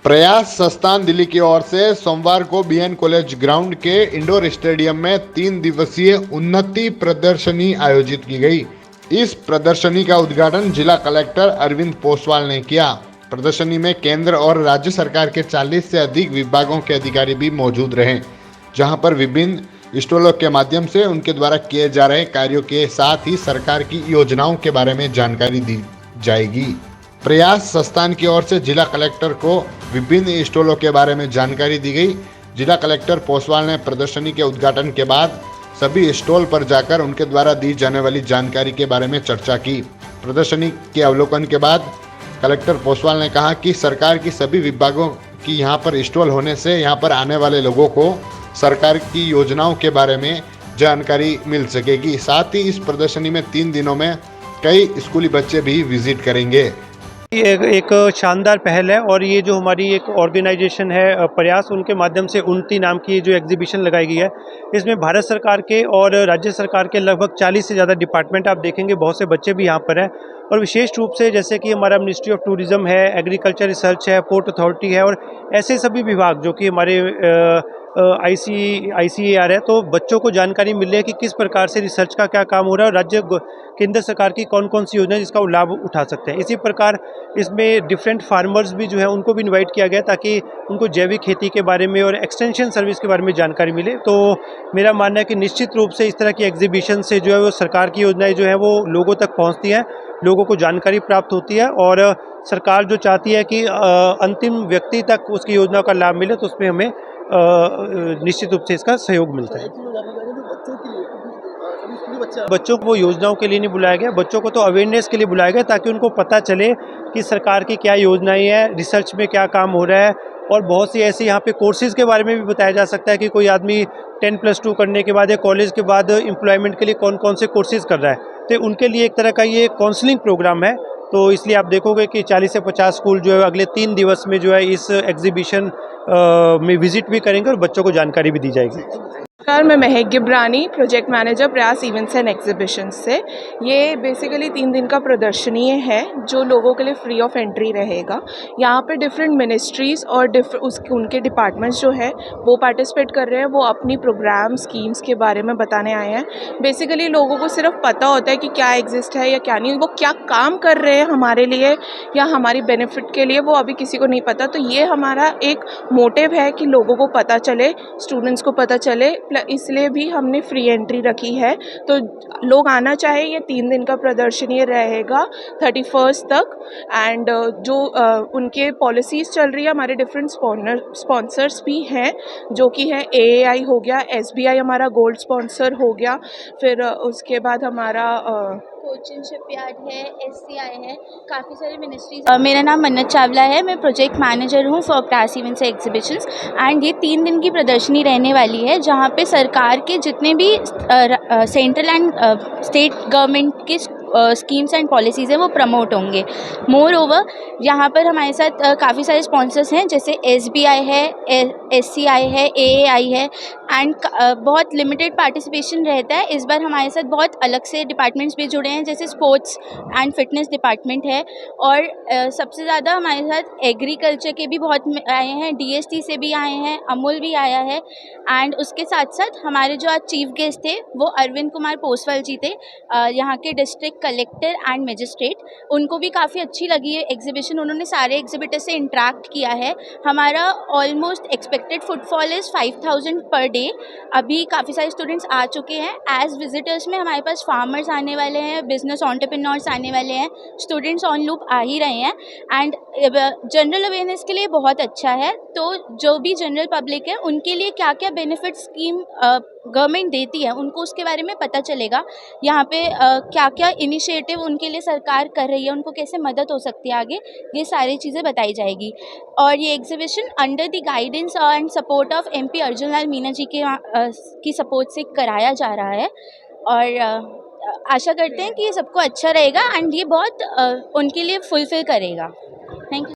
प्रयास संस्थान दिल्ली की ओर से सोमवार को बीएन कॉलेज ग्राउंड के इंडोर स्टेडियम में 3 दिवसीय उन्नति प्रदर्शनी आयोजित की गई। इस प्रदर्शनी का उद्घाटन जिला कलेक्टर अरविंद पोसवाल ने किया। प्रदर्शनी में केंद्र और राज्य सरकार के 40 से अधिक विभागों के अधिकारी भी मौजूद रहे, जहां पर विभिन्न स्टॉलों के माध्यम से उनके द्वारा किए जा रहे कार्यों के साथ ही सरकार की योजनाओं के बारे में जानकारी दी जाएगी। प्रयास संस्थान की ओर से जिला कलेक्टर को विभिन्न स्टॉलों के बारे में जानकारी दी गई। जिला कलेक्टर पोसवाल ने प्रदर्शनी के उद्घाटन के बाद सभी स्टॉल पर जाकर उनके द्वारा दी जाने वाली जानकारी के बारे में चर्चा की। प्रदर्शनी के अवलोकन के बाद कलेक्टर पोसवाल ने कहा कि सरकार की सभी विभागों की यहाँ पर स्टॉल होने से यहाँ पर आने वाले लोगों को सरकार की योजनाओं के बारे में जानकारी मिल सकेगी। साथ ही इस प्रदर्शनी में 3 दिनों में कई स्कूली बच्चे भी विजिट करेंगे। एक शानदार पहल है और ये जो हमारी एक ऑर्गेनाइजेशन है प्रयास, उनके माध्यम से उन्नति नाम की जो एग्जीबिशन लगाई गई है, इसमें भारत सरकार के और राज्य सरकार के लगभग 40 से ज़्यादा डिपार्टमेंट आप देखेंगे, बहुत से बच्चे भी यहाँ पर हैं। और विशेष रूप से जैसे कि हमारा मिनिस्ट्री ऑफ टूरिज़्म है, एग्रीकल्चर रिसर्च है, पोर्ट अथॉरिटी है और ऐसे सभी विभाग जो कि हमारे ICAR है, तो बच्चों को जानकारी मिल रही है कि किस प्रकार से रिसर्च का क्या काम हो रहा है और राज्य केंद्र सरकार की कौन कौन सी योजना है जिसका वो लाभ उठा सकते हैं। इसी प्रकार इसमें डिफरेंट फार्मर्स भी जो है उनको भी इनवाइट किया गया ताकि उनको जैविक खेती के बारे में और एक्सटेंशन सर्विस के बारे में जानकारी मिले। तो मेरा मानना है कि निश्चित रूप से इस तरह की एग्जीबिशन से जो है वो सरकार की योजनाएं जो है वो लोगों तक पहुँचती हैं, लोगों को जानकारी प्राप्त होती है और सरकार जो चाहती है कि अंतिम व्यक्ति तक उसकी योजना का लाभ मिले, तो उसमें हमें निश्चित रूप से इसका सहयोग मिलता है। बच्चों को योजनाओं के लिए नहीं बुलाया गया, बच्चों को तो अवेयरनेस के लिए बुलाया गया ताकि उनको पता चले कि सरकार की क्या योजनाएं हैं, रिसर्च में क्या काम हो रहा है और बहुत सी ऐसे यहाँ पे कोर्सेज़ के बारे में भी बताया जा सकता है कि कोई आदमी 10+2 करने के बाद या कॉलेज के बाद एम्प्लॉयमेंट के लिए कौन कौन से कोर्सेज़ कर रहा है, तो उनके लिए एक तरह का ये काउंसलिंग प्रोग्राम है। तो इसलिए आप देखोगे कि 40 से 50 स्कूल जो है अगले 3 दिवस में जो है इस एग्जीबिशन में विजिट भी करेंगे और बच्चों को जानकारी भी दी जाएगी। नमस्कार, मैं महक गिब्रानी, प्रोजेक्ट मैनेजर प्रयास इवेंट्स एंड एग्जीबिशंस से। ये बेसिकली 3 दिन का प्रदर्शनी है जो लोगों के लिए फ्री ऑफ एंट्री रहेगा। यहाँ पे डिफरेंट मिनिस्ट्रीज़ और उनके डिपार्टमेंट्स जो है वो पार्टिसिपेट कर रहे हैं। वो अपनी प्रोग्राम स्कीम्स के बारे में बताने आए हैं। बेसिकली लोगों को सिर्फ पता होता है कि क्या एग्जिस्ट है या क्या नहीं, वो क्या काम कर रहे हैं हमारे लिए या हमारी बेनिफिट के लिए, वो अभी किसी को नहीं पता। तो ये हमारा एक मोटिव है कि लोगों को पता चले, स्टूडेंट्स को पता चले, इसलिए भी हमने फ्री एंट्री रखी है। तो लोग आना चाहे, ये 3 दिन का प्रदर्शनी रहेगा 31 तक। एंड जो उनके पॉलिसीज़ चल रही है, हमारे डिफरेंट स्पॉन्सर्स भी हैं जो कि है AAI हो गया, SBI हमारा गोल्ड स्पॉन्सर हो गया, फिर उसके बाद हमारा कोचिन शिपयार्ड है, SCI है, काफ़ी सारी मिनिस्ट्रीज। मेरा नाम मन्नत चावला है, मैं प्रोजेक्ट मैनेजर हूँ फॉर प्रयास इवेंट्स एग्जीबिशंस। एंड ये 3 दिन की प्रदर्शनी रहने वाली है जहाँ पे सरकार के जितने भी सेंट्रल एंड स्टेट गवर्नमेंट के स्कीम्स एंड पॉलिसीज़ हैं वो प्रमोट होंगे। मोर ओवर यहाँ पर हमारे साथ काफ़ी सारे स्पॉन्सर्स हैं, जैसे SBI है, SCI है, AAI है एंड बहुत लिमिटेड पार्टिसिपेशन रहता है। इस बार हमारे साथ बहुत अलग से डिपार्टमेंट्स भी जुड़े हैं, जैसे स्पोर्ट्स एंड फिटनेस डिपार्टमेंट है और सबसे ज़्यादा हमारे साथ एग्रीकल्चर के भी बहुत आए हैं, DST से भी आए हैं, अमूल भी आया है। एंड उसके साथ साथ हमारे जो आज चीफ गेस्ट थे वो अरविंद कुमार पोसवाल जी थे, यहाँ के डिस्ट्रिक्ट कलेक्टर एंड मजिस्ट्रेट। उनको भी काफ़ी अच्छी लगी है एग्जीबिशन, उन्होंने सारे एग्जीबिटर से इंटरेक्ट किया है। हमारा almost expected footfall is 5000 per day. अभी काफ़ी सारे स्टूडेंट्स आ चुके हैं। एज विजिटर्स में हमारे पास फार्मर्स आने वाले हैं, बिजनेस एंटरप्रेन्योर्स आने वाले हैं, स्टूडेंट्स ऑन लूप आ ही रहे हैं। एंड जनरल अवेयरनेस के लिए बहुत अच्छा है। तो जो भी जनरल पब्लिक है उनके लिए क्या क्या बेनिफिट स्कीम गवर्नमेंट देती है उनको उसके बारे में पता चलेगा। यहाँ पे क्या क्या इनिशिएटिव उनके लिए सरकार कर रही है, उनको कैसे मदद हो सकती है आगे, ये सारी चीज़ें बताई जाएगी। और ये exhibition under the guidance and support of MP Arjun Lal Meena ji के की सपोर्ट से कराया जा रहा है और आशा करते हैं कि ये सबको अच्छा रहेगा एंड ये बहुत उनके लिए फुलफिल करेगा। Thank you.